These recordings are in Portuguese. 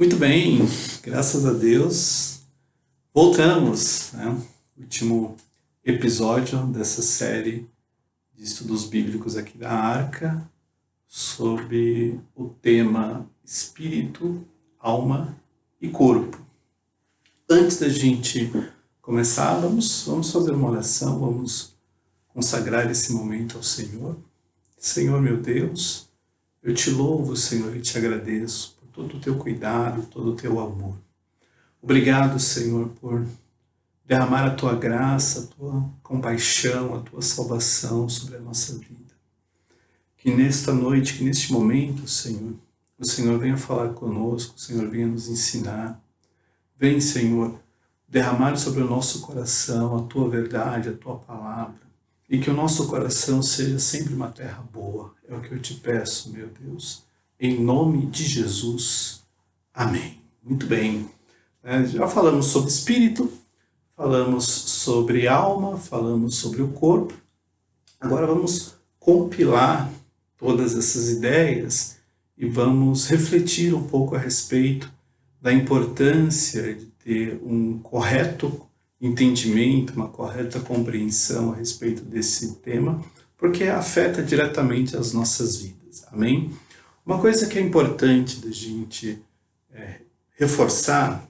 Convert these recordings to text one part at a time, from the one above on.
Muito bem, graças a Deus. Voltamos, né? Último episódio dessa série de estudos bíblicos aqui da Arca, sobre o tema espírito, alma e corpo. Antes da gente começar, vamos fazer uma oração, vamos consagrar esse momento ao Senhor. Senhor meu Deus, eu te louvo, Senhor, e te agradeço por todo o teu cuidado, todo o teu amor. Obrigado, Senhor, por derramar a tua graça, a tua compaixão, a tua salvação sobre a nossa vida. Que nesta noite, que neste momento, Senhor, o Senhor venha falar conosco, o Senhor venha nos ensinar. Vem, Senhor, derramar sobre o nosso coração a tua verdade, a tua palavra. E que o nosso coração seja sempre uma terra boa. É o que eu te peço, meu Deus. Em nome de Jesus. Amém. Muito bem. Já falamos sobre espírito, falamos sobre alma, falamos sobre o corpo. Agora vamos compilar todas essas ideias e vamos refletir um pouco a respeito da importância de ter um correto entendimento, uma correta compreensão a respeito desse tema, porque afeta diretamente as nossas vidas. Amém? Uma coisa que é importante da gente reforçar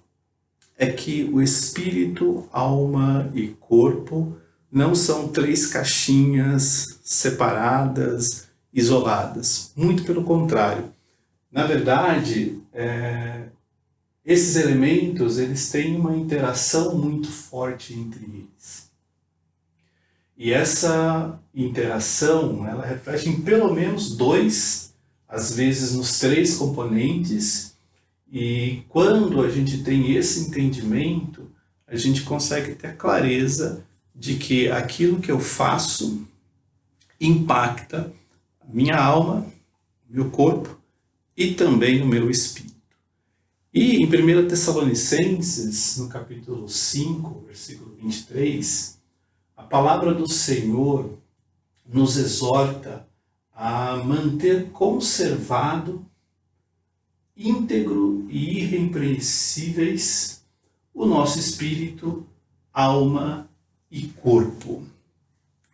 é que o espírito, alma e corpo não são três caixinhas separadas, isoladas. Muito pelo contrário. Na verdade, esses elementos eles têm uma interação muito forte entre eles. E essa interação ela reflete em pelo menos dois, às vezes nos três componentes. E quando a gente tem esse entendimento, a gente consegue ter a clareza de que aquilo que eu faço impacta a minha alma, meu corpo e também o meu espírito. E em 1 Tessalonicenses, no capítulo 5, versículo 23, a palavra do Senhor nos exorta a manter conservado, íntegro e irrepreensíveis o nosso espírito, alma e corpo.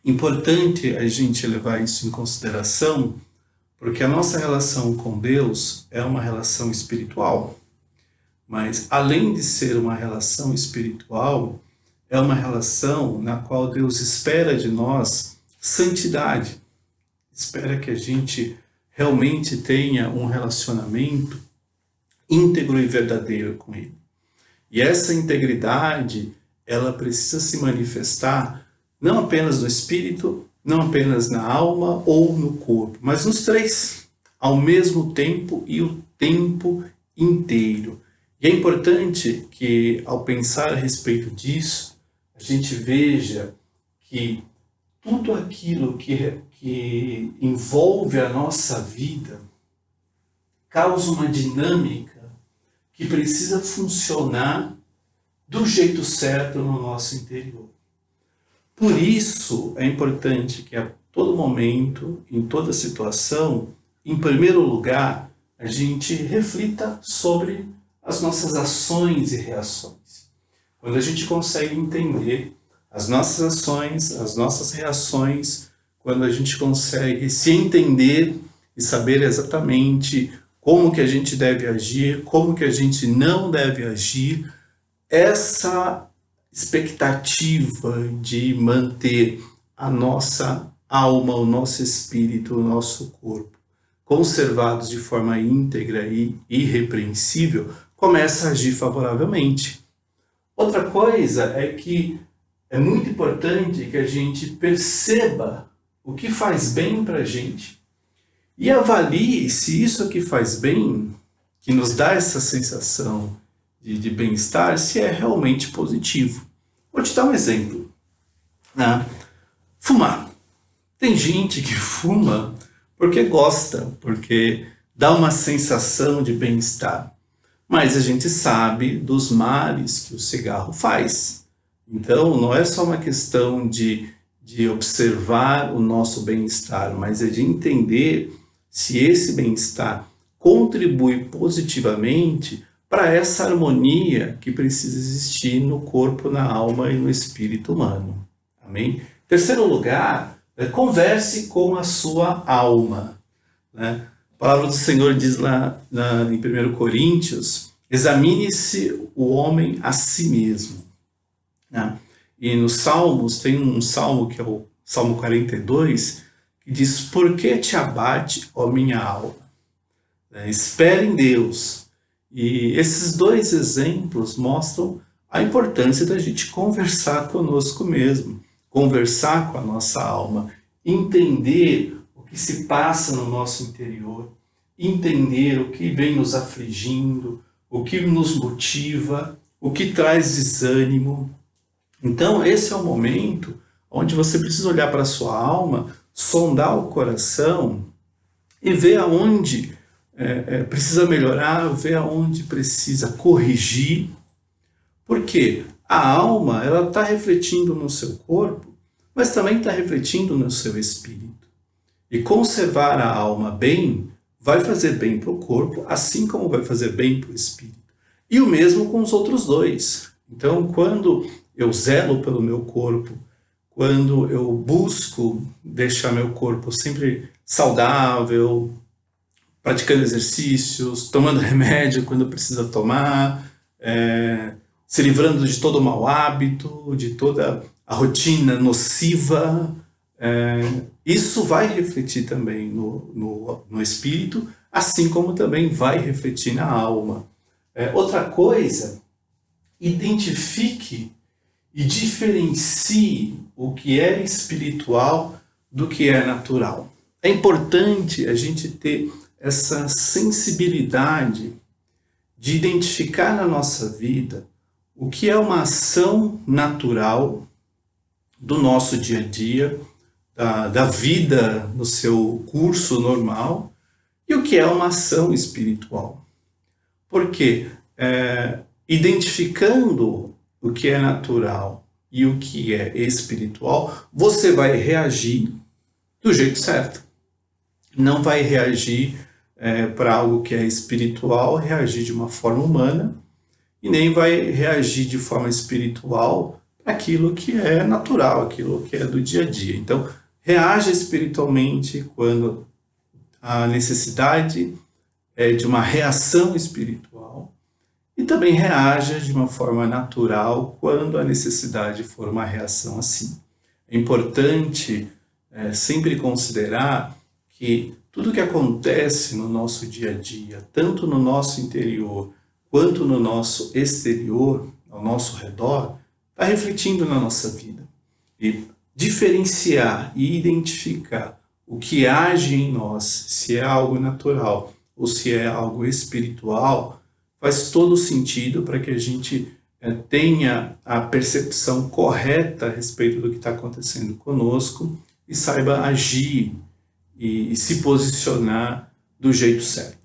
Importante a gente levar isso em consideração, porque a nossa relação com Deus é uma relação espiritual. Mas, além de ser uma relação espiritual, é uma relação na qual Deus espera de nós santidade. Espera que a gente realmente tenha um relacionamento íntegro e verdadeiro com Ele. E essa integridade, ela precisa se manifestar não apenas no espírito, não apenas na alma ou no corpo, mas nos três, ao mesmo tempo e o tempo inteiro. E é importante que, ao pensar a respeito disso, a gente veja que tudo aquilo que envolve a nossa vida causa uma dinâmica que precisa funcionar do jeito certo no nosso interior. Por isso, é importante que a todo momento, em toda situação, em primeiro lugar, a gente reflita sobre as nossas ações e reações. Quando a gente consegue entender as nossas ações, as nossas reações, quando a gente consegue se entender e saber exatamente como que a gente deve agir, como que a gente não deve agir, essa expectativa de manter a nossa alma, o nosso espírito, o nosso corpo conservados de forma íntegra e irrepreensível, começa a agir favoravelmente. Outra coisa é que é muito importante que a gente perceba o que faz bem para a gente e avalie se isso que faz bem, que nos dá essa sensação de bem-estar, se é realmente positivo. Vou te dar um exemplo. Fumar. Tem gente que fuma porque gosta, porque dá uma sensação de bem-estar. Mas a gente sabe dos males que o cigarro faz. Então, não é só uma questão de observar o nosso bem-estar, mas é de entender se esse bem-estar contribui positivamente para essa harmonia que precisa existir no corpo, na alma e no espírito humano. Amém? Terceiro lugar, converse com a sua alma, né? A palavra do Senhor diz lá em 1 Coríntios, examine-se o homem a si mesmo, né? E nos Salmos, tem um salmo que é o Salmo 42, que diz, por que te abate, ó minha alma? Espere em Deus. E esses dois exemplos mostram a importância da gente conversar conosco mesmo, conversar com a nossa alma, entender o que se passa no nosso interior, entender o que vem nos afligindo, o que nos motiva, o que traz desânimo. Então, esse é o momento onde você precisa olhar para a sua alma, sondar o coração e ver aonde precisa melhorar, ver aonde precisa corrigir. Porque a alma, ela está refletindo no seu corpo, mas também está refletindo no seu espírito. E conservar a alma bem vai fazer bem para o corpo, assim como vai fazer bem para o espírito. E o mesmo com os outros dois. Então, quando eu zelo pelo meu corpo, quando eu busco deixar meu corpo sempre saudável, praticando exercícios, tomando remédio quando precisa tomar, se livrando de todo o mau hábito, de toda a rotina nociva, isso vai refletir também no espírito, assim como também vai refletir na alma. Outra coisa, identifique e diferencie o que é espiritual do que é natural. É importante a gente ter essa sensibilidade de identificar na nossa vida o que é uma ação natural do nosso dia a dia, da vida no seu curso normal, e o que é uma ação espiritual. Porque identificando o que é natural e o que é espiritual, você vai reagir do jeito certo. Não vai reagir para algo que é espiritual, reagir de uma forma humana, e nem vai reagir de forma espiritual para aquilo que é natural, aquilo que é do dia a dia. Então, reaja espiritualmente quando a necessidade é de uma reação espiritual, e também reaja de uma forma natural quando a necessidade for uma reação assim. É importante sempre considerar que tudo que acontece no nosso dia a dia, tanto no nosso interior quanto no nosso exterior, ao nosso redor, está refletindo na nossa vida. E diferenciar e identificar o que age em nós, se é algo natural ou se é algo espiritual, faz todo sentido para que a gente tenha a percepção correta a respeito do que está acontecendo conosco e saiba agir e se posicionar do jeito certo.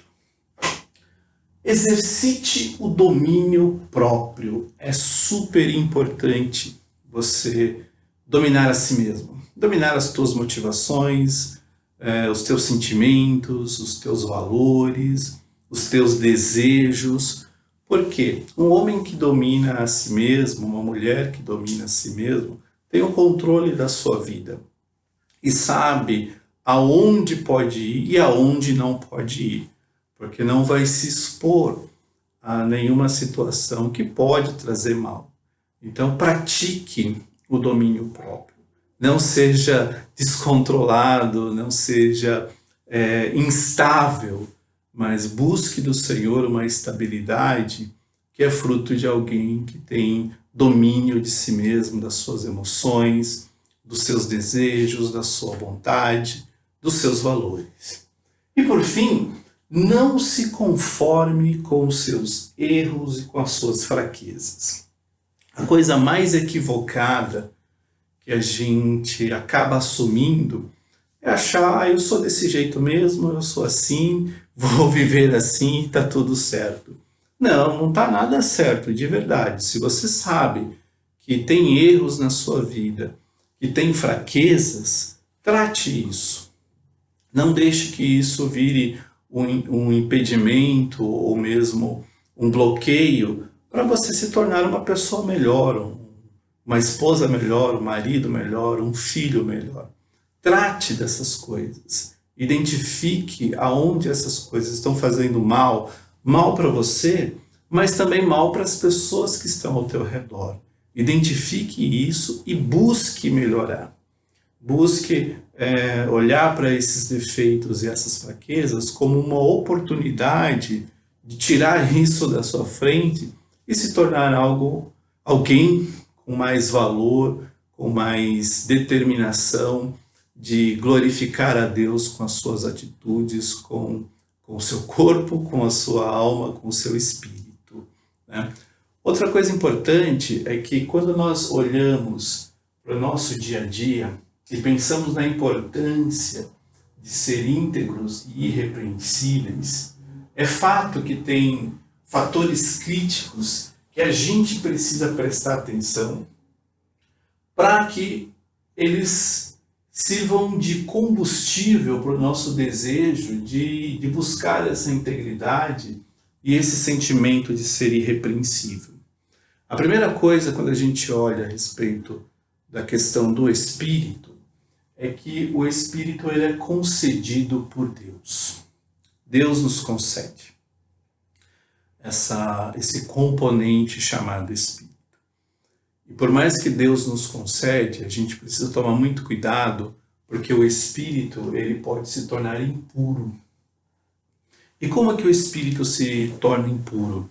Exercite o domínio próprio. É super importante você dominar a si mesmo. Dominar as tuas motivações, os teus sentimentos, os teus valores, os teus desejos. Por quê? Um homem que domina a si mesmo, uma mulher que domina a si mesmo, tem o controle da sua vida e sabe aonde pode ir e aonde não pode ir, porque não vai se expor a nenhuma situação que pode trazer mal. Então, pratique o domínio próprio. Não seja descontrolado, não seja instável, mas busque do Senhor uma estabilidade que é fruto de alguém que tem domínio de si mesmo, das suas emoções, dos seus desejos, da sua vontade, dos seus valores. E por fim, não se conforme com os seus erros e com as suas fraquezas. A coisa mais equivocada que a gente acaba assumindo é achar, eu sou desse jeito mesmo, eu sou assim, vou viver assim e está tudo certo. Não está nada certo, de verdade. Se você sabe que tem erros na sua vida, que tem fraquezas, trate isso. Não deixe que isso vire um impedimento ou mesmo um bloqueio para você se tornar uma pessoa melhor, uma esposa melhor, um marido melhor, um filho melhor. Trate dessas coisas. Identifique aonde essas coisas estão fazendo mal, mal para você, mas também mal para as pessoas que estão ao teu redor. Identifique isso e busque melhorar. Busque olhar para esses defeitos e essas fraquezas como uma oportunidade de tirar isso da sua frente e se tornar alguém com mais valor, com mais determinação de glorificar a Deus com as suas atitudes, com o seu corpo, com a sua alma, com o seu espírito, né? Outra coisa importante é que quando nós olhamos para o nosso dia a dia e pensamos na importância de ser íntegros e irrepreensíveis, é fato que tem fatores críticos que a gente precisa prestar atenção para que eles sirvam de combustível para o nosso desejo de buscar essa integridade e esse sentimento de ser irrepreensível. A primeira coisa, quando a gente olha a respeito da questão do Espírito, é que o Espírito ele é concedido por Deus. Deus nos concede esse componente chamado Espírito. E por mais que Deus nos concede, a gente precisa tomar muito cuidado, porque o Espírito ele pode se tornar impuro. E como é que o Espírito se torna impuro?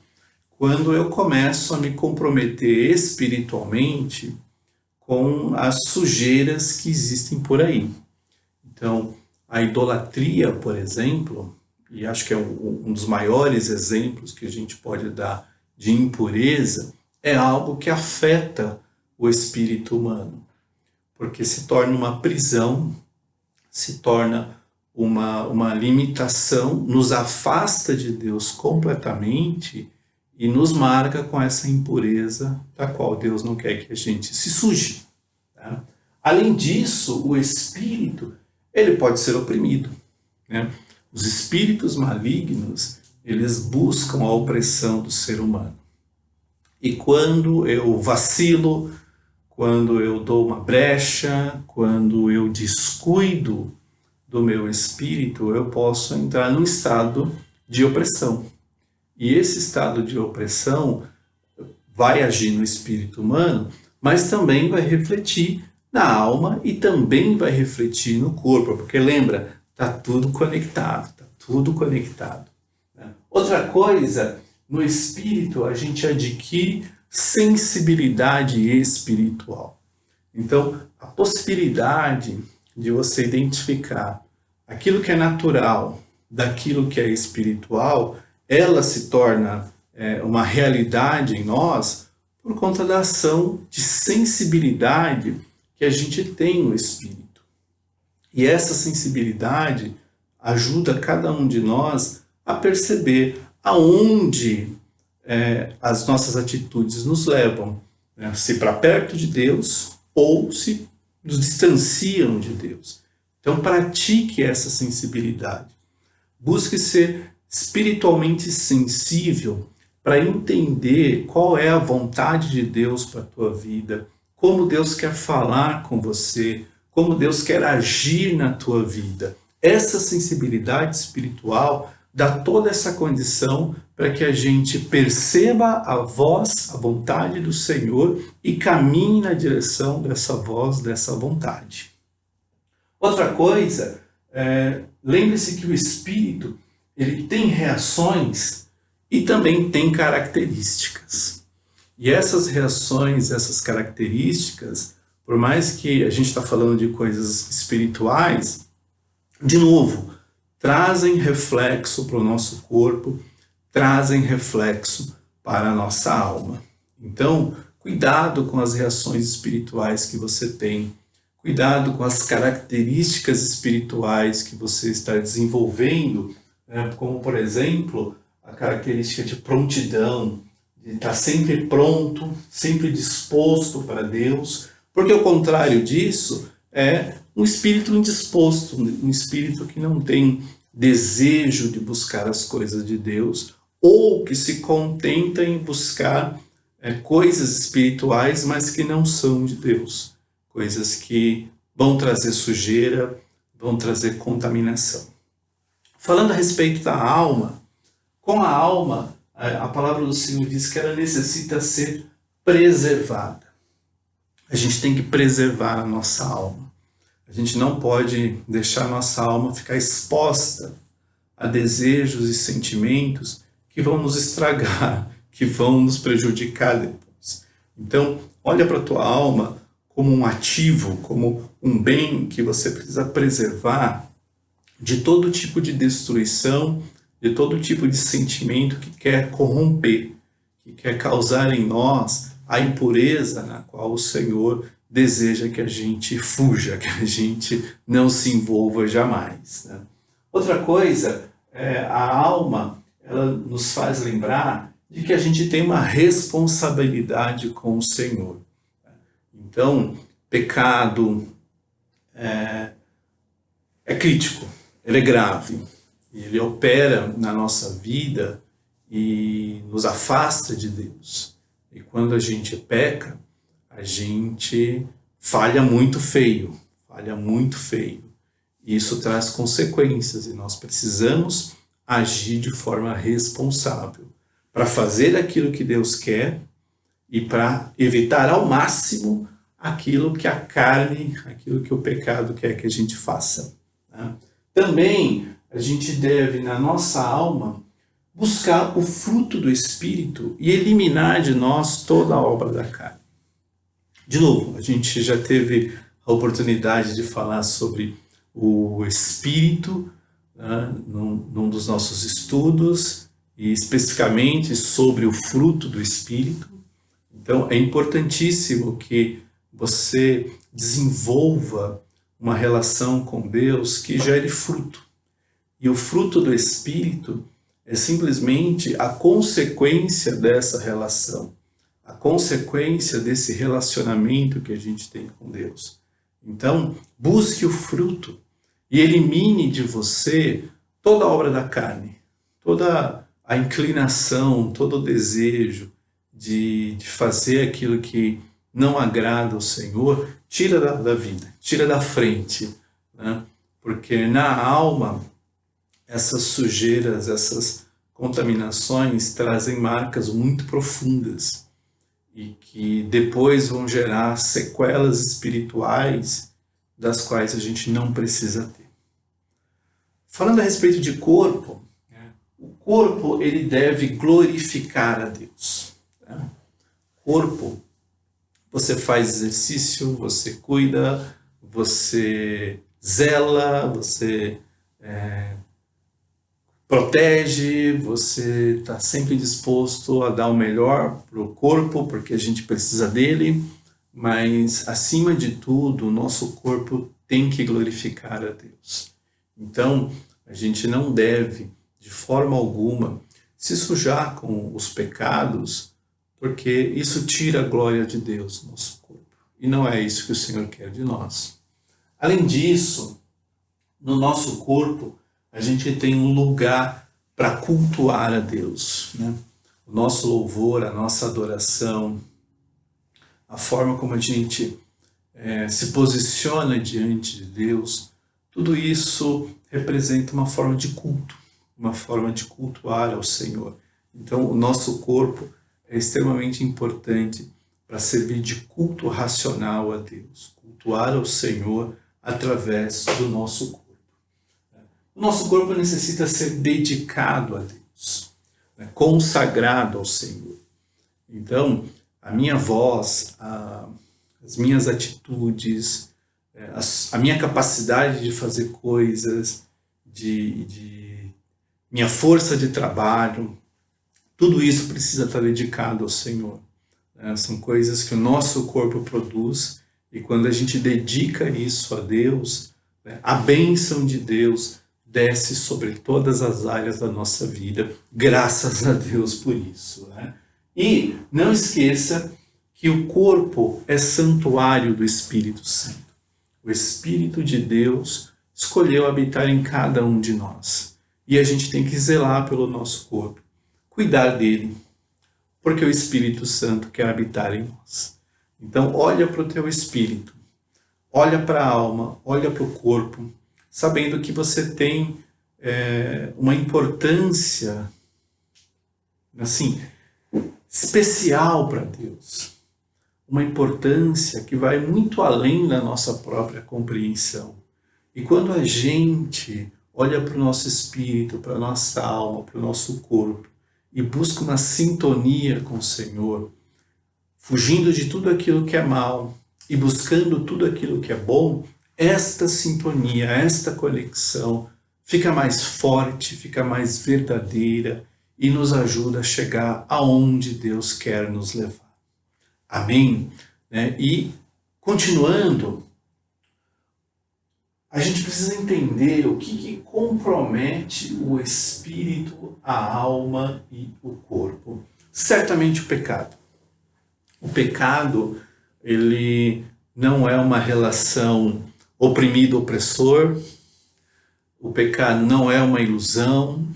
Quando eu começo a me comprometer espiritualmente com as sujeiras que existem por aí. Então, a idolatria, por exemplo, e acho que é um dos maiores exemplos que a gente pode dar de impureza, é algo que afeta o espírito humano, porque se torna uma prisão, se torna uma limitação, nos afasta de Deus completamente e nos marca com essa impureza da qual Deus não quer que a gente se suje, tá? Além disso, o espírito ele pode ser oprimido, né? Os espíritos malignos, eles buscam a opressão do ser humano. E quando eu vacilo, quando eu dou uma brecha, quando eu descuido do meu espírito, eu posso entrar num estado de opressão. E esse estado de opressão vai agir no espírito humano, mas também vai refletir na alma e também vai refletir no corpo, porque lembra, está tudo conectado, está tudo conectado, né? Outra coisa, no espírito a gente adquire sensibilidade espiritual. Então, a possibilidade de você identificar aquilo que é natural daquilo que é espiritual, ela se torna uma realidade em nós por conta da ação de sensibilidade que a gente tem no espírito. E essa sensibilidade ajuda cada um de nós a perceber aonde as nossas atitudes nos levam, né? Se para perto de Deus ou se nos distanciam de Deus. Então pratique essa sensibilidade. Busque ser espiritualmente sensível para entender qual é a vontade de Deus para a tua vida, como Deus quer falar com você, como Deus quer agir na tua vida. Essa sensibilidade espiritual dá toda essa condição para que a gente perceba a voz, a vontade do Senhor e caminhe na direção dessa voz, dessa vontade. Outra coisa, lembre-se que o Espírito ele tem reações e também tem características. E essas reações, essas características, por mais que a gente está falando de coisas espirituais, de novo, trazem reflexo para o nosso corpo, trazem reflexo para a nossa alma. Então, cuidado com as reações espirituais que você tem, cuidado com as características espirituais que você está desenvolvendo, né? Como, por exemplo, a característica de prontidão, de estar sempre pronto, sempre disposto para Deus, porque o contrário disso é um espírito indisposto, um espírito que não tem desejo de buscar as coisas de Deus, ou que se contenta em buscar coisas espirituais, mas que não são de Deus, coisas que vão trazer sujeira, vão trazer contaminação. Falando a respeito da alma, com a alma, a palavra do Senhor diz que ela necessita ser preservada. A gente tem que preservar a nossa alma. A gente não pode deixar a nossa alma ficar exposta a desejos e sentimentos que vão nos estragar, que vão nos prejudicar depois. Então, olha para a tua alma como um ativo, como um bem que você precisa preservar de todo tipo de destruição, de todo tipo de sentimento que quer corromper, que quer causar em nós a impureza na qual o Senhor deseja que a gente fuja, que a gente não se envolva jamais, né? Outra coisa, a alma, ela nos faz lembrar de que a gente tem uma responsabilidade com o Senhor. Então, pecado é crítico, ele é grave, ele opera na nossa vida e nos afasta de Deus. E quando a gente peca, a gente falha muito feio, E isso traz consequências e nós precisamos agir de forma responsável para fazer aquilo que Deus quer e para evitar ao máximo aquilo que a carne, aquilo que o pecado quer que a gente faça, né? Também a gente deve, na nossa alma, buscar o fruto do Espírito e eliminar de nós toda a obra da carne. De novo, a gente já teve a oportunidade de falar sobre o Espírito, né, num dos nossos estudos, e especificamente sobre o fruto do Espírito. Então, é importantíssimo que você desenvolva uma relação com Deus que gere fruto. E o fruto do Espírito é simplesmente a consequência dessa relação, a consequência desse relacionamento que a gente tem com Deus. Então, busque o fruto e elimine de você toda a obra da carne, toda a inclinação, todo o desejo de fazer aquilo que não agrada ao Senhor, tira da vida, tira da frente, né? Porque na alma, essas sujeiras, essas contaminações trazem marcas muito profundas e que depois vão gerar sequelas espirituais das quais a gente não precisa ter. Falando a respeito de corpo, o corpo ele deve glorificar a Deus. Corpo, você faz exercício, você cuida, você zela, você protege, você está sempre disposto a dar o melhor para o corpo, porque a gente precisa dele, mas acima de tudo, o nosso corpo tem que glorificar a Deus. Então, a gente não deve, de forma alguma, se sujar com os pecados, porque isso tira a glória de Deus do nosso corpo. E não é isso que o Senhor quer de nós. Além disso, no nosso corpo, a gente tem um lugar para cultuar a Deus, né? O nosso louvor, a nossa adoração, a forma como a gente se posiciona diante de Deus, tudo isso representa uma forma de culto, uma forma de cultuar ao Senhor. Então, o nosso corpo é extremamente importante para servir de culto racional a Deus, cultuar ao Senhor através do nosso corpo. O nosso corpo necessita ser dedicado a Deus, né? Consagrado ao Senhor. Então, a minha voz, as minhas atitudes, a minha capacidade de fazer coisas, minha força de trabalho, tudo isso precisa estar dedicado ao Senhor. São coisas que o nosso corpo produz e quando a gente dedica isso a Deus, a bênção de Deus desce sobre todas as áreas da nossa vida, graças a Deus por isso, né? E não esqueça que o corpo é santuário do Espírito Santo. O Espírito de Deus escolheu habitar em cada um de nós. E a gente tem que zelar pelo nosso corpo. cuidar dele, porque o Espírito Santo quer habitar em nós. Então, olha para o teu espírito, olha para a alma, olha para o corpo, sabendo que você tem uma importância, assim, especial para Deus. Uma importância que vai muito além da nossa própria compreensão. E quando a gente olha para o nosso espírito, para a nossa alma, para o nosso corpo, e busca uma sintonia com o Senhor, fugindo de tudo aquilo que é mal e buscando tudo aquilo que é bom, esta sintonia, esta conexão fica mais forte, fica mais verdadeira e nos ajuda a chegar aonde Deus quer nos levar. Amém? E continuando, a gente precisa entender o que compromete o espírito, a alma e o corpo. Certamente o pecado. O pecado, ele não é uma relação oprimido-opressor. O pecado não é uma ilusão.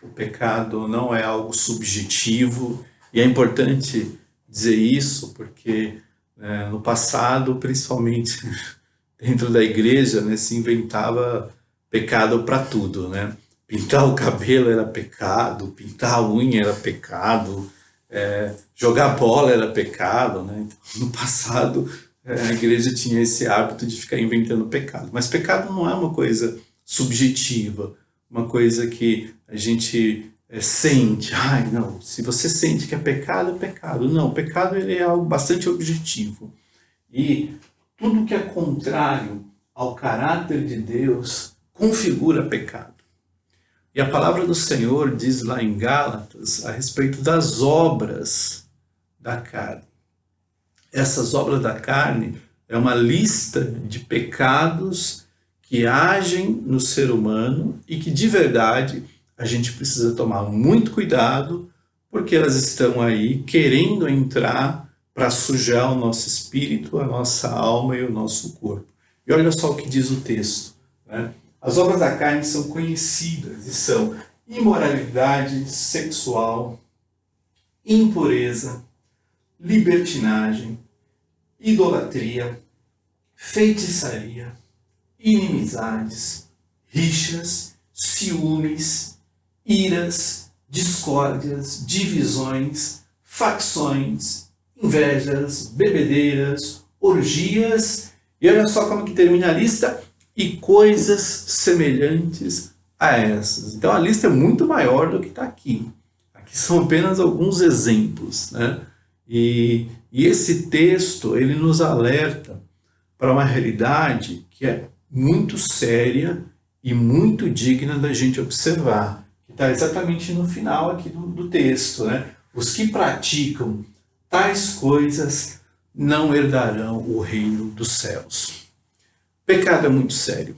O pecado não é algo subjetivo. E é importante dizer isso porque no passado, principalmente dentro da igreja, se inventava pecado para tudo, Pintar o cabelo era pecado, pintar a unha era pecado, jogar bola era pecado, Então, no passado, a igreja tinha esse hábito de ficar inventando pecado. Mas pecado não é uma coisa subjetiva, uma coisa que a gente sente. Ai, não, se você sente que é pecado, é pecado. Não, pecado ele é algo bastante objetivo. E tudo que é contrário ao caráter de Deus configura pecado. E a palavra do Senhor diz lá em Gálatas a respeito das obras da carne. Essas obras da carne é uma lista de pecados que agem no ser humano e que de verdade a gente precisa tomar muito cuidado porque elas estão aí querendo entrar para sujar o nosso espírito, a nossa alma e o nosso corpo. E olha só o que diz o texto. As obras da carne são conhecidas e são imoralidade sexual, impureza, libertinagem, idolatria, feitiçaria, inimizades, rixas, ciúmes, iras, discórdias, divisões, facções, invejas, bebedeiras, orgias, e olha só como que termina a lista, e coisas semelhantes a essas. Então a lista é muito maior do que está aqui. Aqui são apenas alguns exemplos, E esse texto, ele nos alerta para uma realidade que é muito séria e muito digna da gente observar, que está exatamente no final aqui do texto, Os que praticam tais coisas não herdarão o reino dos céus. Pecado é muito sério.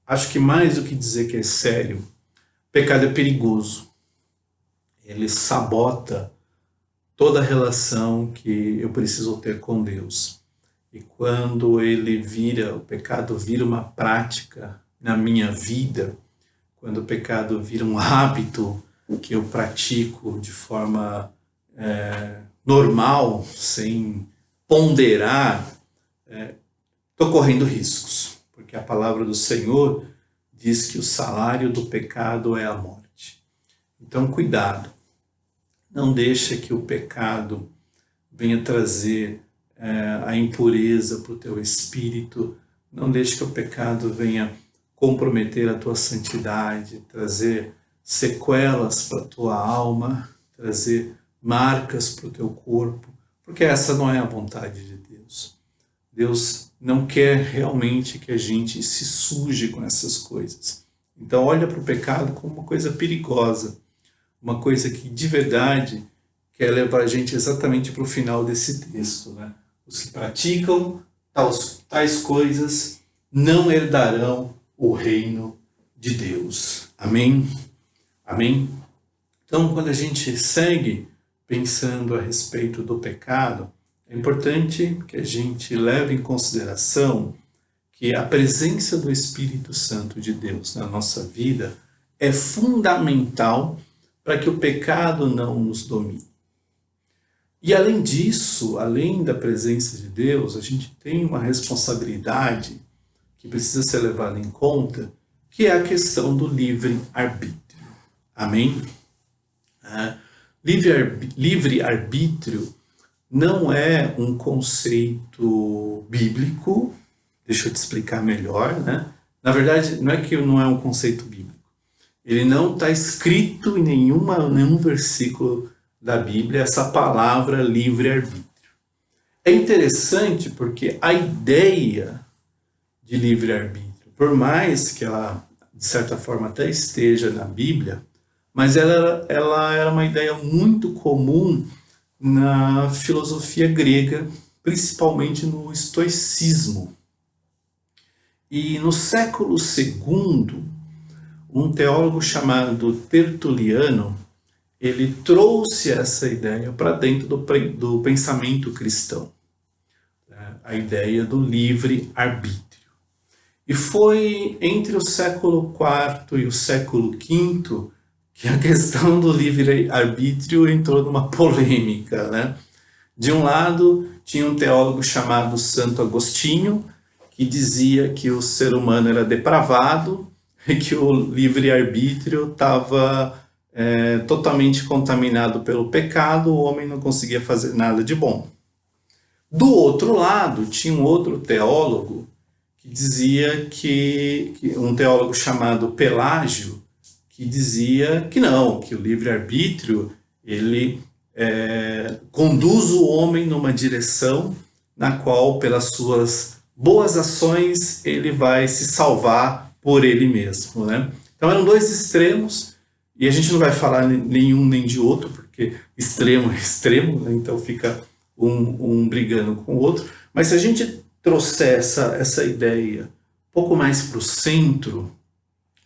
Acho que mais do que dizer que é sério, pecado é perigoso. Ele sabota toda a relação que eu preciso ter com Deus. E quando o pecado vira uma prática na minha vida, quando o pecado vira um hábito que eu pratico de forma normal, sem ponderar, estou correndo riscos, porque a palavra do Senhor diz que o salário do pecado é a morte. Então, cuidado. Não deixa que o pecado venha trazer a impureza para o teu espírito. Não deixa que o pecado venha comprometer a tua santidade, trazer sequelas para a tua alma, trazer marcas para o teu corpo, porque essa não é a vontade de Deus. Deus não quer realmente que a gente se suje com essas coisas. Então olha para o pecado como uma coisa perigosa, uma coisa que de verdade quer levar a gente exatamente para o final desse texto. Os que praticam tais coisas não herdarão o reino de Deus. Amém? Amém? Então, quando a gente segue pensando a respeito do pecado, é importante que a gente leve em consideração que a presença do Espírito Santo de Deus na nossa vida é fundamental para que o pecado não nos domine. E além disso, além da presença de Deus, a gente tem uma responsabilidade que precisa ser levada em conta, que é a questão do livre-arbítrio. Amém? Livre-arbítrio não é um conceito bíblico, deixa eu te explicar melhor, né? Na verdade, não é que não é um conceito bíblico. Ele não está escrito em nenhum versículo da Bíblia essa palavra livre-arbítrio. É interessante porque a ideia de livre-arbítrio, por mais que ela, de certa forma, até esteja na Bíblia, mas ela era uma ideia muito comum na filosofia grega, principalmente no estoicismo. E no século II, um teólogo chamado Tertuliano, ele trouxe essa ideia para dentro do pensamento cristão, a ideia do livre-arbítrio. E foi entre o século IV e o século V que a questão do livre-arbítrio entrou numa polêmica, né? De um lado, tinha um teólogo chamado Santo Agostinho, que dizia que o ser humano era depravado e que o livre-arbítrio estava totalmente contaminado pelo pecado, o homem não conseguia fazer nada de bom. Do outro lado, tinha um outro teólogo que dizia um teólogo chamado Pelágio, que dizia que não, que o livre-arbítrio ele conduz o homem numa direção na qual, pelas suas boas ações, ele vai se salvar por ele mesmo, né? Então eram dois extremos, e a gente não vai falar nenhum nem de outro, porque extremo é extremo, né? Então fica um brigando com o outro. Mas se a gente trouxer essa ideia um pouco mais para o centro,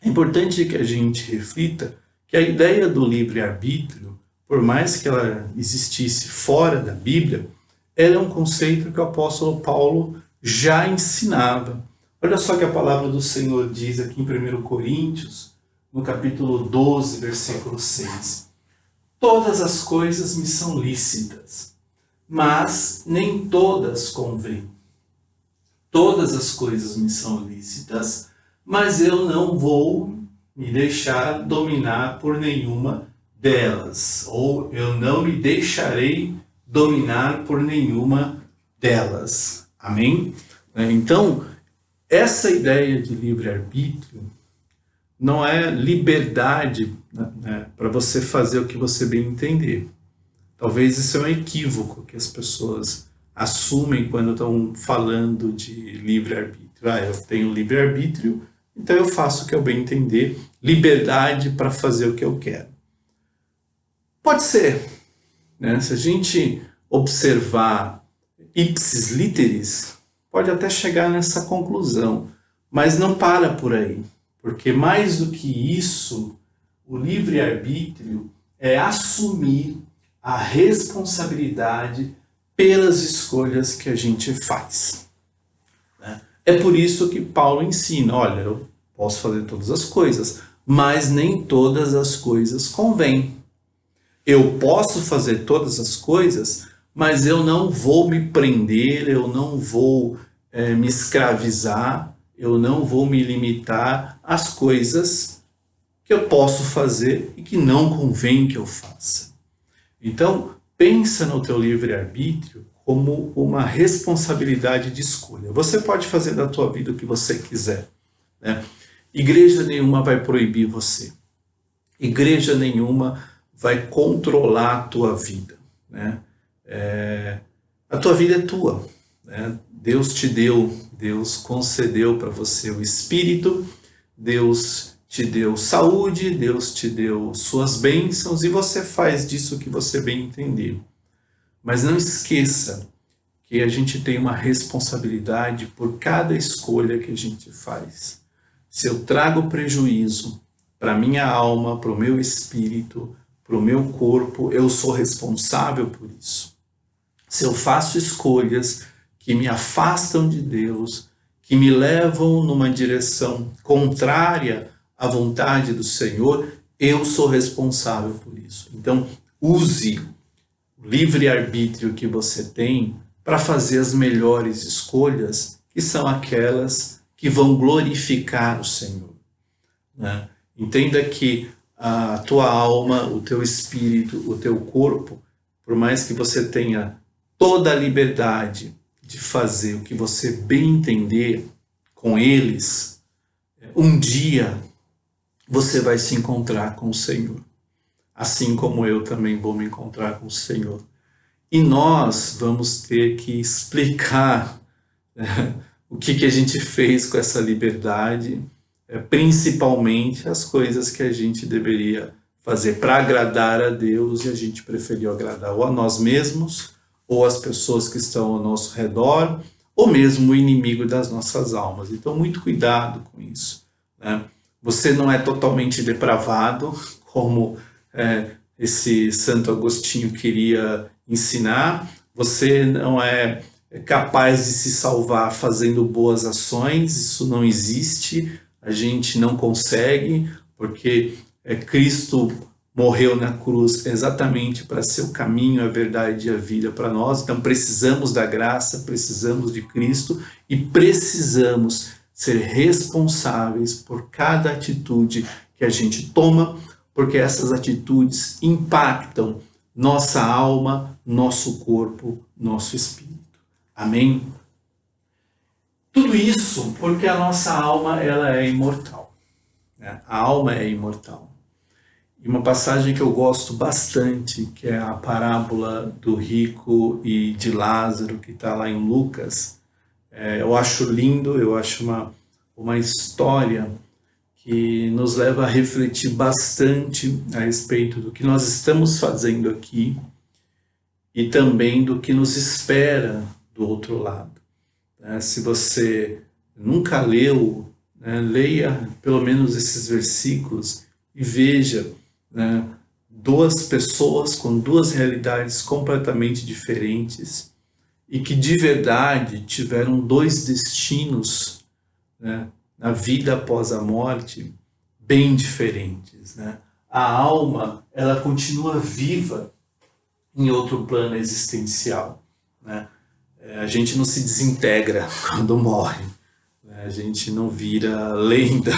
é importante que a gente reflita que a ideia do livre-arbítrio, por mais que ela existisse fora da Bíblia, era um conceito que o apóstolo Paulo já ensinava. Olha só que a palavra do Senhor diz aqui em 1 Coríntios, no capítulo 12, versículo 6. Todas as coisas me são lícitas, mas nem todas convêm. Todas as coisas me são lícitas, mas eu não vou me deixar dominar por nenhuma delas, ou eu não me deixarei dominar por nenhuma delas. Amém? Então, essa ideia de livre-arbítrio não é liberdade, né, para você fazer o que você bem entender. Talvez isso é um equívoco que as pessoas assumem quando estão falando de livre-arbítrio. Eu tenho livre-arbítrio, então eu faço o que eu bem entender, liberdade para fazer o que eu quero. Pode ser, né? Se a gente observar ipsis literis, pode até chegar nessa conclusão, mas não para por aí, porque mais do que isso, o livre-arbítrio é assumir a responsabilidade pelas escolhas que a gente faz. É por isso que Paulo ensina, olha, eu posso fazer todas as coisas, mas nem todas as coisas convêm. Eu posso fazer todas as coisas, mas eu não vou me prender, eu não vou me escravizar, eu não vou me limitar às coisas que eu posso fazer e que não convém que eu faça. Então, pensa no teu livre-arbítrio como uma responsabilidade de escolha. Você pode fazer da tua vida o que você quiser, né? Igreja nenhuma vai proibir você. Igreja nenhuma vai controlar a tua vida, né? A tua vida é tua, né? Deus te deu, Deus concedeu para você o Espírito, Deus te deu saúde, Deus te deu suas bênçãos e você faz disso o que você bem entender. Mas não esqueça que a gente tem uma responsabilidade por cada escolha que a gente faz. Se eu trago prejuízo para a minha alma, para o meu espírito, para o meu corpo, eu sou responsável por isso. Se eu faço escolhas que me afastam de Deus, que me levam numa direção contrária à vontade do Senhor, Eu sou responsável por isso. Então, use o livre-arbítrio que você tem para fazer as melhores escolhas, que são aquelas que vão glorificar o Senhor, né? Entenda que a tua alma, o teu espírito, o teu corpo, por mais que você tenha toda a liberdade de fazer o que você bem entender com eles, um dia você vai se encontrar com o Senhor, assim como eu também vou me encontrar com o Senhor. E nós vamos ter que explicar, né, o que a gente fez com essa liberdade, principalmente as coisas que a gente deveria fazer para agradar a Deus e a gente preferiu agradar ou a nós mesmos, ou as pessoas que estão ao nosso redor, ou mesmo o inimigo das nossas almas. Então, muito cuidado com isso, né? Você não é totalmente depravado, como esse Santo Agostinho queria ensinar. Você não é capaz de se salvar fazendo boas ações, isso não existe, a gente não consegue, porque Cristo morreu na cruz exatamente para ser o caminho, a verdade e a vida para nós. Então precisamos da graça, precisamos de Cristo e precisamos ser responsáveis por cada atitude que a gente toma, porque essas atitudes impactam nossa alma, nosso corpo, nosso espírito. Amém? Tudo isso porque a nossa alma ela é imortal, né? A alma é imortal. E uma passagem que eu gosto bastante, que é a parábola do rico e de Lázaro, que está lá em Lucas, eu acho lindo, eu acho uma história que nos leva a refletir bastante a respeito do que nós estamos fazendo aqui e também do que nos espera do outro lado. Se você nunca leu, leia pelo menos esses versículos e veja, duas pessoas com duas realidades completamente diferentes e que de verdade tiveram dois destinos, na vida após a morte bem diferentes, A alma ela continua viva em outro plano existencial, A gente não se desintegra quando morre, A gente não vira lenda,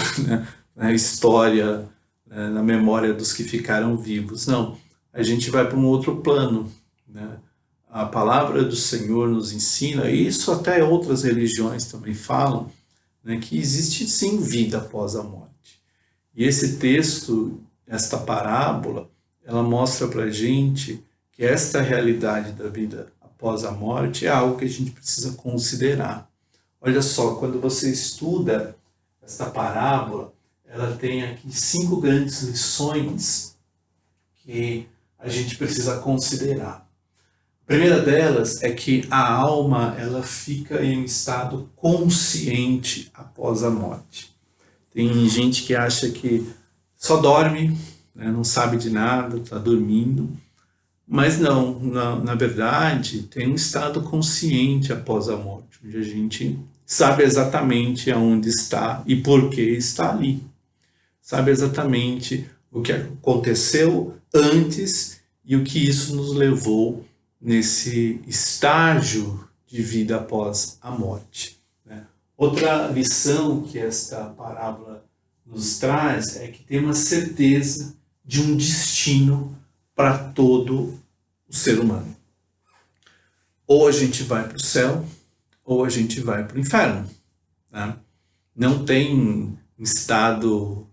na história, na memória dos que ficaram vivos. Não, a gente vai para um outro plano, A palavra do Senhor nos ensina, e isso até outras religiões também falam, que existe sim vida após a morte. E esse texto, esta parábola, ela mostra para a gente que esta realidade da vida após a morte é algo que a gente precisa considerar. Olha só, quando você estuda esta parábola, ela tem aqui 5 grandes lições que a gente precisa considerar. A primeira delas é que a alma ela fica em um estado consciente após a morte. Tem gente que acha que só dorme, não sabe de nada, está dormindo, mas não, na verdade tem um estado consciente após a morte, onde a gente sabe exatamente aonde está e por que está ali. Sabe exatamente o que aconteceu antes e o que isso nos levou nesse estágio de vida após a morte. Outra lição que esta parábola nos traz é que tem uma certeza de um destino para todo o ser humano. Ou a gente vai para o céu, ou a gente vai para o inferno. Não tem estado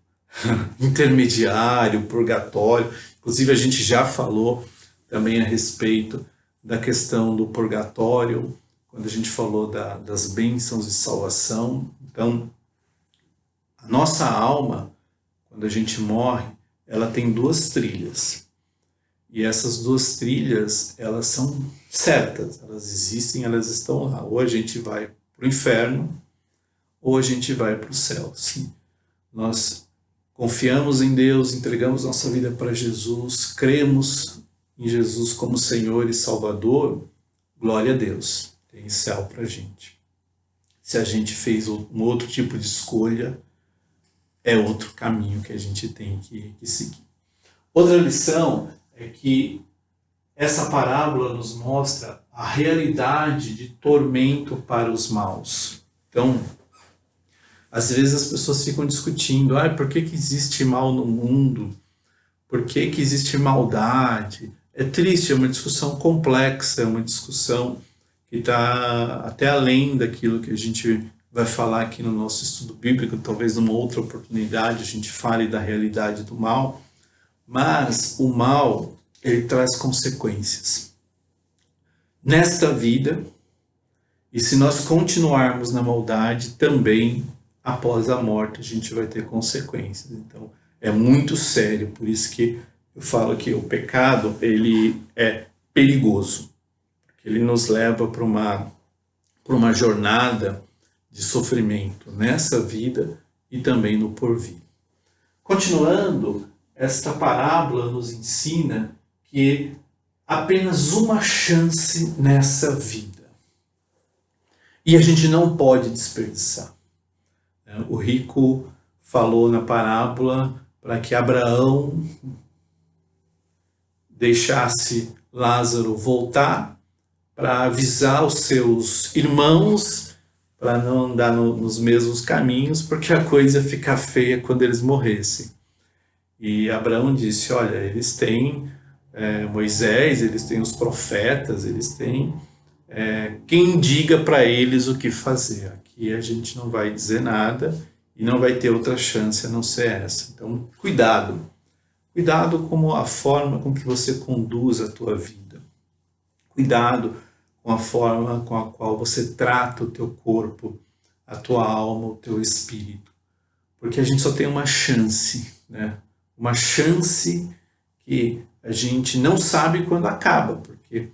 intermediário, purgatório. Inclusive a gente já falou também a respeito da questão do purgatório, quando a gente falou das bênçãos de salvação. Então, a nossa alma, quando a gente morre, ela tem 2 trilhas. E essas 2 trilhas, elas são certas, elas existem, elas estão lá. Ou a gente vai para o inferno, ou a gente vai para o céu. Sim, nós confiamos em Deus, entregamos nossa vida para Jesus, cremos em Jesus como Senhor e Salvador, glória a Deus, tem céu para a gente. Se a gente fez um outro tipo de escolha, é outro caminho que a gente tem que seguir. Outra lição é que essa parábola nos mostra a realidade de tormento para os maus. Então, às vezes as pessoas ficam discutindo, por que existe mal no mundo? Por que existe maldade? É triste, é uma discussão complexa, é uma discussão que está até além daquilo que a gente vai falar aqui no nosso estudo bíblico. Talvez numa outra oportunidade a gente fale da realidade do mal, mas o mal, ele traz consequências nesta vida, e se nós continuarmos na maldade, também após a morte a gente vai ter consequências. Então é muito sério, por isso que eu falo que o pecado, ele é perigoso, porque ele nos leva para uma jornada de sofrimento nessa vida e também no porvir. Continuando, esta parábola nos ensina que apenas uma chance nessa vida. E a gente não pode desperdiçar. O rico falou na parábola para que Abraão deixasse Lázaro voltar para avisar os seus irmãos para não andar nos mesmos caminhos, porque a coisa ia ficar feia quando eles morressem. E Abraão disse, olha, eles têm Moisés, eles têm os profetas, eles têm quem diga para eles o que fazer. Aqui a gente não vai dizer nada e não vai ter outra chance a não ser essa. Então, cuidado. Cuidado com a forma com que você conduz a tua vida. Cuidado com a forma com a qual você trata o teu corpo, a tua alma, o teu espírito. Porque a gente só tem uma chance, né? Uma chance que a gente não sabe quando acaba, porque,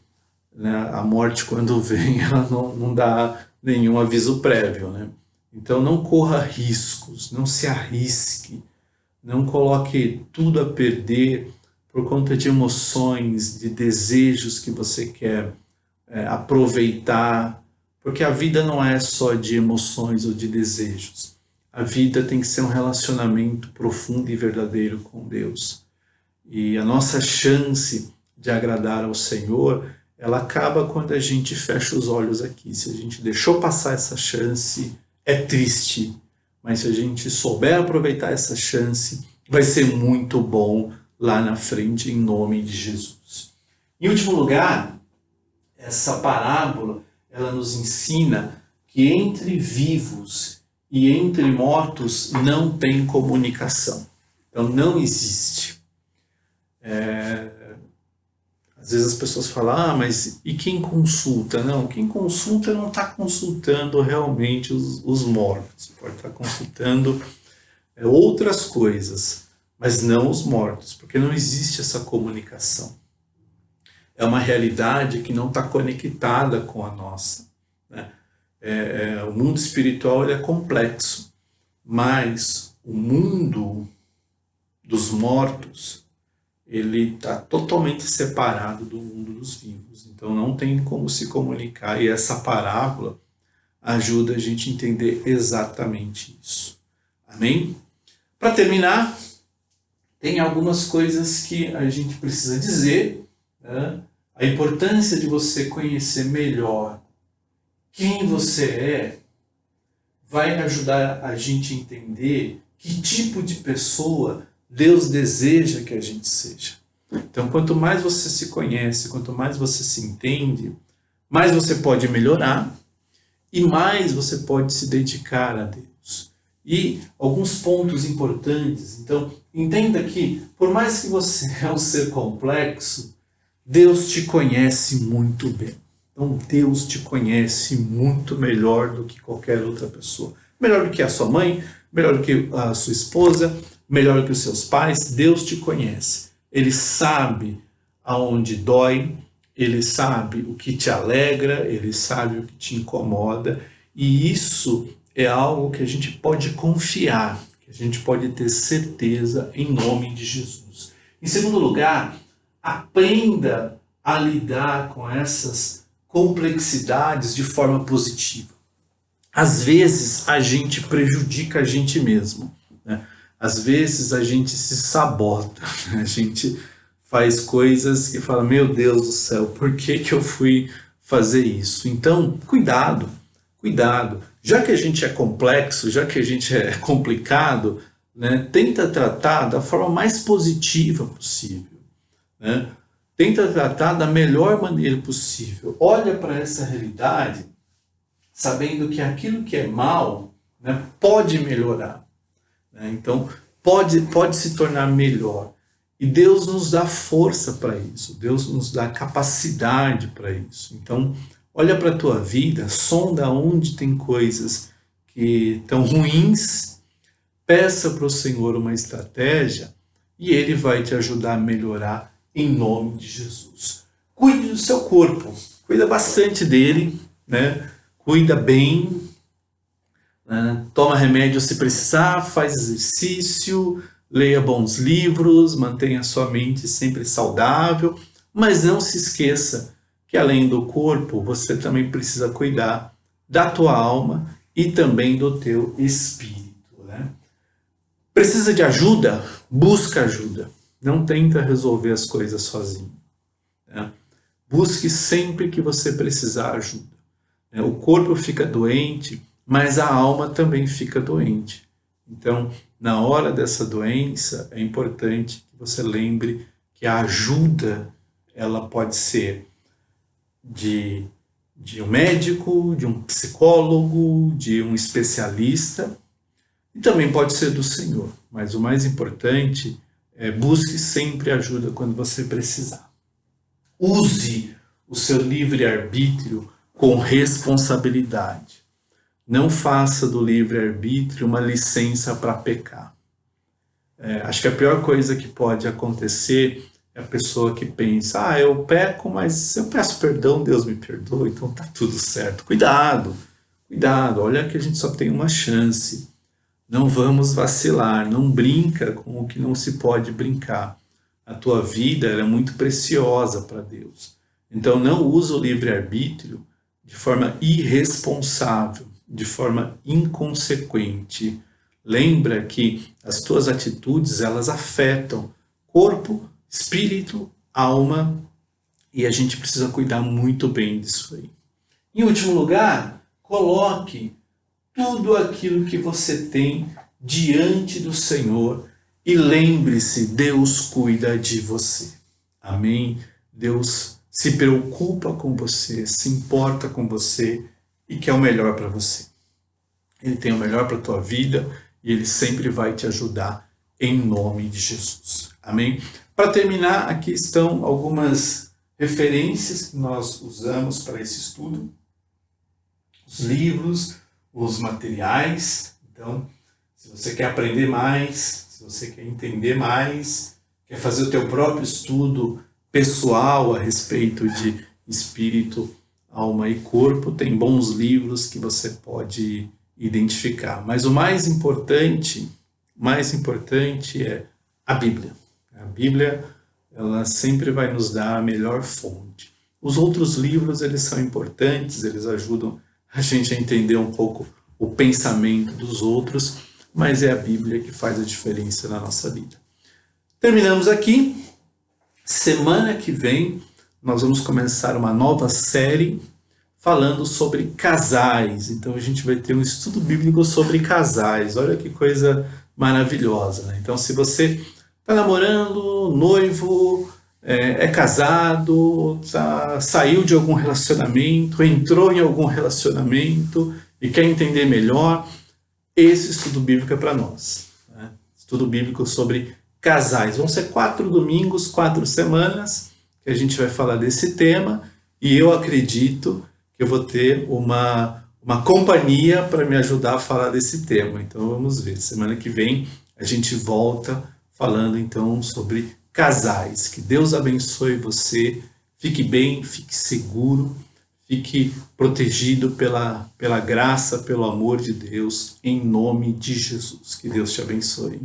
né, a morte, quando vem, ela não dá nenhum aviso prévio, né? Então não corra riscos, não se arrisque, não coloque tudo a perder por conta de emoções, de desejos que você quer aproveitar, porque a vida não é só de emoções ou de desejos. A vida tem que ser um relacionamento profundo e verdadeiro com Deus. E a nossa chance de agradar ao Senhor, ela acaba quando a gente fecha os olhos aqui. Se a gente deixou passar essa chance, é triste. Mas se a gente souber aproveitar essa chance, vai ser muito bom lá na frente, em nome de Jesus. Em último lugar, essa parábola, ela nos ensina que entre vivos e entre mortos não tem comunicação. Então não existe. Às vezes as pessoas falam, mas e quem consulta? Não, quem consulta não está consultando realmente os mortos. Pode estar consultando outras coisas, mas não os mortos, porque não existe essa comunicação. É uma realidade que não está conectada com a nossa, né? O mundo espiritual, ele é complexo, mas o mundo dos mortos, ele está totalmente separado do mundo dos vivos. Então não tem como se comunicar, e essa parábola ajuda a gente a entender exatamente isso. Amém? Para terminar, tem algumas coisas que a gente precisa dizer, né? A importância de você conhecer melhor quem você é vai ajudar a gente a entender que tipo de pessoa Deus deseja que a gente seja. Então, quanto mais você se conhece, quanto mais você se entende, mais você pode melhorar e mais você pode se dedicar a Deus. E alguns pontos importantes. Então, entenda que, por mais que você é um ser complexo, Deus te conhece muito bem. Então, Deus te conhece muito melhor do que qualquer outra pessoa. Melhor do que a sua mãe, melhor do que a sua esposa, melhor do que os seus pais. Deus te conhece. Ele sabe aonde dói, ele sabe o que te alegra, ele sabe o que te incomoda. E isso é algo que a gente pode confiar, que a gente pode ter certeza em nome de Jesus. Em segundo lugar, aprenda a lidar com essas complexidades de forma positiva. Às vezes a gente prejudica a gente mesmo, né? às vezes a gente se sabota, né? A gente faz coisas que fala, meu Deus do céu, por que que eu fui fazer isso? Então, cuidado, cuidado. Já que a gente é complexo, já que a gente é complicado, né, tenta tratar da forma mais positiva possível, né? Tenta tratar da melhor maneira possível. Olha para essa realidade sabendo que aquilo que é mal, né, pode melhorar, né? Então, pode se tornar melhor. E Deus nos dá força para isso, Deus nos dá capacidade para isso. Então, olha para a tua vida, sonda onde tem coisas que estão ruins, peça para o Senhor uma estratégia e Ele vai te ajudar a melhorar em nome de Jesus. Cuide do seu corpo, cuida bastante dele, né? Cuida bem, né? Toma remédio se precisar, faz exercício, leia bons livros, mantenha sua mente sempre saudável, mas não se esqueça que além do corpo, você também precisa cuidar da tua alma e também do teu espírito, né? Precisa de ajuda? Busca ajuda. Não tenta resolver as coisas sozinho, né? Busque sempre que você precisar ajuda. O corpo fica doente, mas a alma também fica doente. Então, na hora dessa doença, é importante que você lembre que a ajuda ela pode ser de um médico, de um psicólogo, de um especialista, e também pode ser do Senhor. Mas o mais importante é busque sempre ajuda quando você precisar. Use o seu livre-arbítrio com responsabilidade. Não faça do livre-arbítrio uma licença para pecar. Acho que a pior coisa que pode acontecer é a pessoa que pensa, eu peco, mas eu peço perdão, Deus me perdoa, então tá tudo certo. Cuidado, cuidado, olha que a gente só tem uma chance. Não vamos vacilar, não brinca com o que não se pode brincar. A tua vida é muito preciosa para Deus. Então não usa o livre-arbítrio de forma irresponsável, de forma inconsequente. Lembra que as tuas atitudes, elas afetam corpo, espírito, alma, e a gente precisa cuidar muito bem disso aí. Em último lugar, coloque tudo aquilo que você tem diante do Senhor e lembre-se, Deus cuida de você. Amém? Deus se preocupa com você, se importa com você e quer o melhor para você. Ele tem o melhor para a tua vida e Ele sempre vai te ajudar em nome de Jesus. Amém? Para terminar, aqui estão algumas referências que nós usamos para esse estudo. Os livros, os materiais. Então, se você quer aprender mais, se você quer entender mais, quer fazer o teu próprio estudo pessoal a respeito de espírito, alma e corpo, tem bons livros que você pode identificar. Mas o mais importante é a Bíblia. A Bíblia, ela sempre vai nos dar a melhor fonte. Os outros livros, eles são importantes, eles ajudam a gente a entender um pouco o pensamento dos outros, mas é a Bíblia que faz a diferença na nossa vida. Terminamos aqui. Semana que vem nós vamos começar uma nova série falando sobre casais. Então a gente vai ter um estudo bíblico sobre casais. Olha que coisa maravilhosa, né? Então se você está namorando, noivo, é casado, saiu de algum relacionamento, entrou em algum relacionamento e quer entender melhor, esse estudo bíblico é para nós, né? Estudo bíblico sobre casais. Vão ser 4 domingos, 4 semanas que a gente vai falar desse tema e eu acredito que eu vou ter uma companhia para me ajudar a falar desse tema. Então vamos ver, semana que vem a gente volta falando então sobre casais. Que Deus abençoe você, fique bem, fique seguro, fique protegido pela graça, pelo amor de Deus, em nome de Jesus. Que Deus te abençoe.